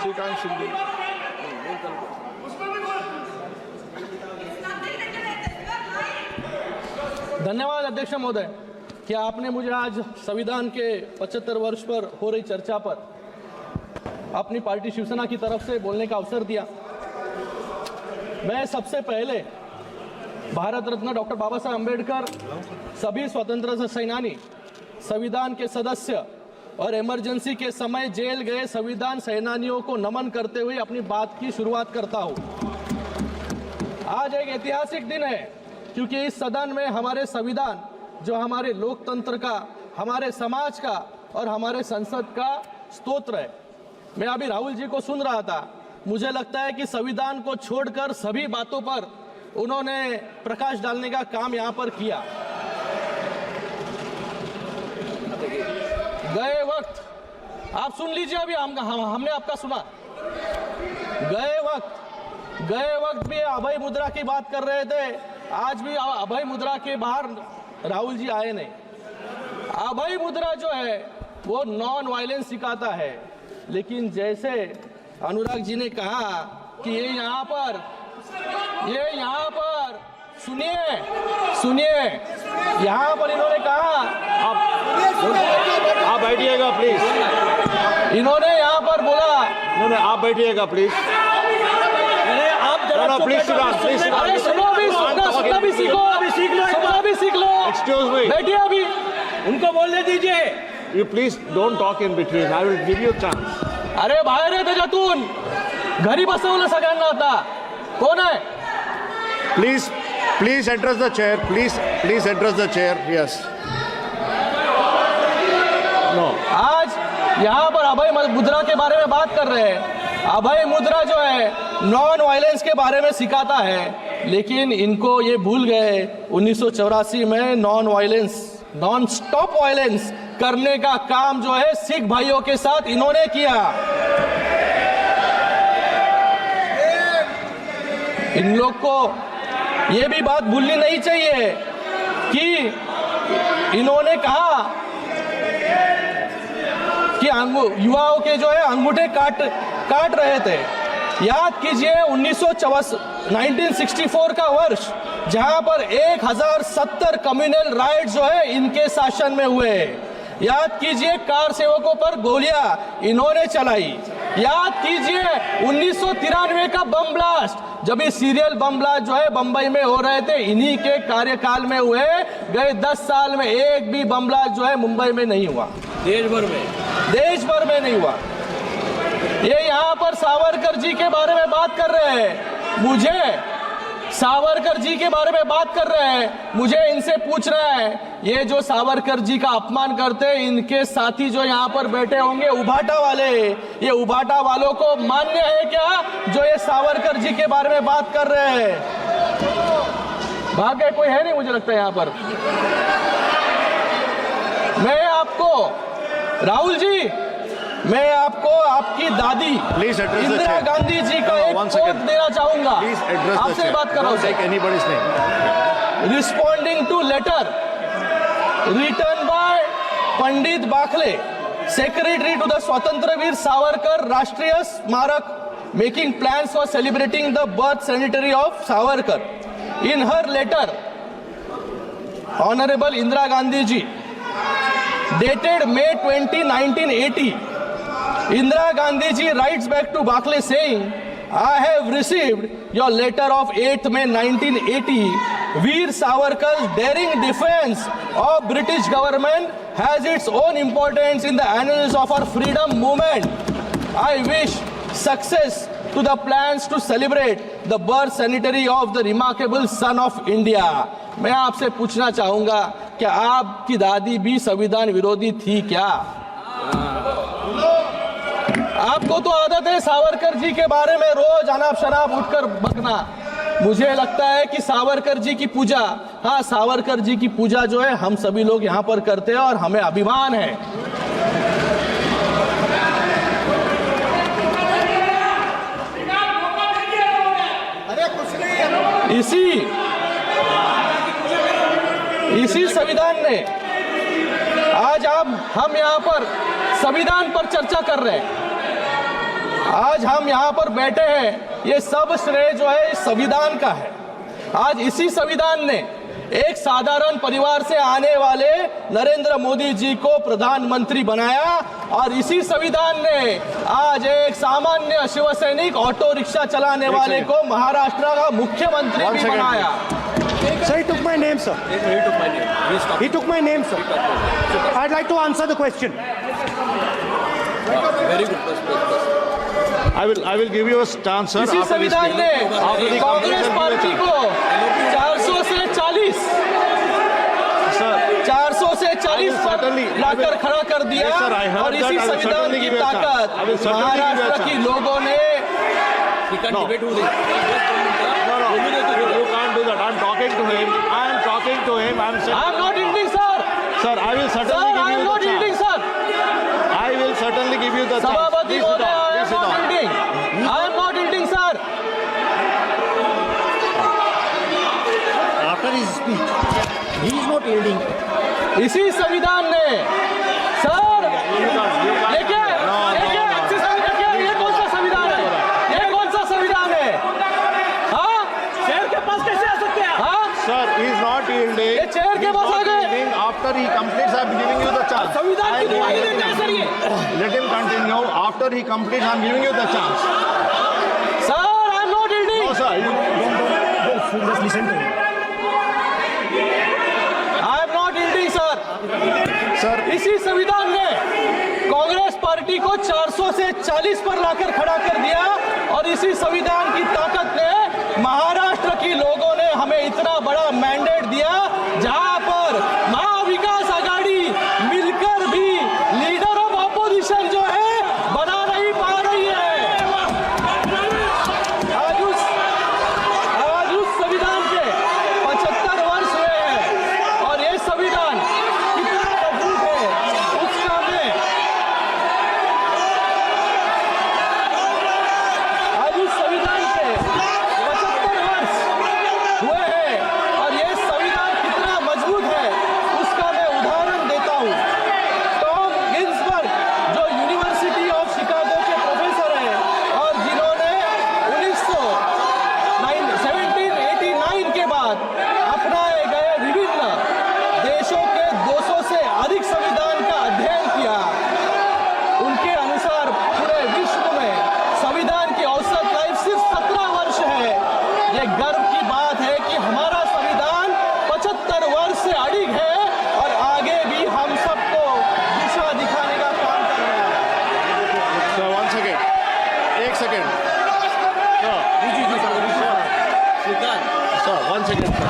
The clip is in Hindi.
श्रीकांत शिंदे। धन्यवाद अध्यक्ष महोदय कि आपने मुझे आज संविधान के 75 वर्ष पर हो रही चर्चा पर अपनी पार्टी शिवसेना की तरफ से बोलने का अवसर दिया। मैं सबसे पहले भारत रत्न डॉक्टर बाबा साहब अम्बेडकर, सभी स्वतंत्रता सेनानी, संविधान के सदस्य और इमरजेंसी के समय जेल गए संविधान सेनानियों को नमन करते हुए अपनी बात की शुरुआत करता हूं। आज एक ऐतिहासिक दिन है क्योंकि इस सदन में हमारे संविधान, जो हमारे लोकतंत्र का, हमारे समाज का और हमारे संसद का स्तोत्र है। मैं अभी राहुल जी को सुन रहा था, मुझे लगता है कि संविधान को छोड़कर सभी बातों पर उन्होंने प्रकाश डालने का काम यहाँ पर किया। गए वक्त आप सुन लीजिए, अभी हमने आपका सुना। गए वक्त भी अभय मुद्रा की बात कर रहे थे, आज भी अभय मुद्रा के बाहर राहुल जी आए नहीं। अभय मुद्रा जो है वो नॉन वायलेंस सिखाता है, लेकिन जैसे अनुराग जी ने कहा कि ये यहाँ पर सुनिए, यहाँ पर इन्होंने कहा, आप बैठिएगा प्लीज। इन्होंने यहाँ पर बोला, आप बैठिएगा प्लीज। प्लीज सुनना भी सीख लो। एक्सक्यूज मी, बैठिए, अभी उनको बोलने दीजिए। You please don't talk in between, I will give you chance. अरे बाहेर आहे त्याच्यातून, घरी बसवलं सगळ्यांना आता। कोण आहे? Please address the chair, please address the chair. Yes, no. आज यहाँ पर अभय मुद्रा के बारे में बात कर रहे हैं। अभय मुद्रा जो है नॉन वायलेंस के बारे में सिखाता है, लेकिन इनको ये भूल गए 1984 में नॉन स्टॉप वायलेंस करने का काम जो है सिख भाइयों के साथ इन्होंने किया। इन लोग को ये भी बात भूलनी नहीं चाहिए कि इन्होंने कहा कि युवाओं के जो है अंगूठे काट रहे थे। याद कीजिए 1964 का वर्ष, जहां पर 1070 कम्युनल राइट जो है इनके शासन में हुए। याद कीजिए कार सेवकों पर गोलियां इन्होंने चलाई। याद कीजिए 1993 का बम ब्लास्ट, जब ये सीरियल बम ब्लास्ट जो है बंबई में हो रहे थे, इन्हीं के कार्यकाल में हुए। गए 10 साल में एक भी बम ब्लास्ट जो है मुंबई में नहीं हुआ, देश भर में नहीं हुआ। ये यहाँ पर सावरकर जी के बारे में बात कर रहे हैं, मुझे इनसे पूछ रहे हैं, ये जो सावरकर जी का अपमान करते हैं, इनके साथी जो यहाँ पर बैठे होंगे उभाटा वाले, ये उभाटा वालों को मान्य है क्या जो ये सावरकर जी के बारे में बात कर रहे हैं? भाग्य कोई है नहीं मुझे लगता है यहाँ पर। मैं आपको राहुल जी, मैं आपको आपकी दादी इंदिरा गांधी जी का एक कोट देना चाहूंगा। आपसे बात कर रहा हूं। Responding to letter written by Pandit Bakhle, secretary to the Swatantryaveer Savarkar Rashtriya Smarak, making plans for celebrating the birth centenary of Savarkar. In her letter, honourable Indira Gandhi ji, dated May 20, 1980, Indira Gandhi ji writes back to Bakle saying, I have received your letter of 8th May 1980. Veer Savarkar's daring defense of British government has its own importance in the annals of our freedom movement. I wish success to the plans to celebrate the birth centenary of the remarkable son of India. मैं आपसे पूछना चाहूंगा, क्या आपकी दादी भी संविधान विरोधी थी क्या? आपको तो आदत है सावरकर जी के बारे में रोज अनाप शनाप उठकर बकना। मुझे लगता है कि सावरकर जी की पूजा, हाँ, सावरकर जी की पूजा जो है हम सभी लोग यहाँ पर करते हैं और हमें अभिमान है। इसी संविधान ने आज हम यहाँ पर संविधान पर चर्चा कर रहे हैं। आज हम यहाँ पर बैठे हैं, ये सब श्रेय जो है संविधान का है। आज इसी संविधान ने एक साधारण परिवार से आने वाले नरेंद्र मोदी जी को प्रधानमंत्री बनाया और इसी संविधान ने आज एक सामान्य शिव सैनिक ऑटो रिक्शा चलाने वाले को महाराष्ट्र का मुख्यमंत्री भी बनाया। Sir, he took my name, sir. He took my name. Please stop. He took my name, sir. I'd like to answer the question. Very good. Bas. I will give you a chance, sir. इसी after this संविधान ने meeting. After the Congress completion, party give you को a 400 से 40 chance. Sir, 400 से 40 पर certainly- लाकर खड़ा कर दिया। Yes, sir, I heard और इसी that. I will संविधान certainly की give you a chance. ताकत I will certainly give you a Maharashtra chance. की लोगों ने He can't No. debate with him. No, you can't do that. I'm talking to him. I'm saying, I am not yielding, sir. sir, I will Sir, certainly I give am you not the yielding, chance. sir. I will certainly give you the chance. सभापति Please sit महोदय, down. I Please am sit not down. yielding. I am not yielding, sir. After his speech, he is not yielding. इसी संविधान ने सर देखिए ये कौन सा संविधान है? ये कौन सा संविधान है? हाँ शेर के पास कैसे आ सकते हैं? हाँ Sir, he is not yielding. ये chair के He is pass uh not गए। yielding. After he completes, I'm giving you the chance. संविधान की I दुहाई will- देते हैं सर ये। Let him continue. After he completes, I'm giving you the chance. Sir I am not yielding. No, sir. Just listen to him. I am not yielding, sir. Sir, इसी संविधान ने कांग्रेस पार्टी को 400 से 40 पर लाकर खड़ा कर दिया और इसी संविधान की ताकत ने महाराष्ट्र की लोगों ने हमें इतना बड़ा मैंडेट दिया जहां पर महाविकास आघाड़ी मिलकर भी लीडर ऑफ ऑपोजिशन जो है बना नहीं पा रही है। आज उस संविधान के 75 वर्ष हुए हैं और ये संविधान कितना मजबूत है उसका मैं आज उस संविधान के 75 वर्ष हुए हैं और ये संविधान कितना मजबूत है उसका मैं उदाहरण देता हूँ। टॉम गिन्सबर्ग जो यूनिवर्सिटी ऑफ शिकागो के प्रोफेसर हैं और जिन्होंने 1789 के बाद अपनाए गए विभिन्न देशों के 200 से अधिक संविधान का अध्ययन किया, उनके अनुसार पूरे विश्व में संविधान की औसत लाइफ सिर्फ 17 वर्ष है। ये गर्व की बात है कि हमारा संविधान 75 वर्ष से अधिक है और आगे भी हम सबको दिशा दिखाने का काम कर रहा है। sir, one second. एक second. Sir, Srikanth. sir, one second, sir.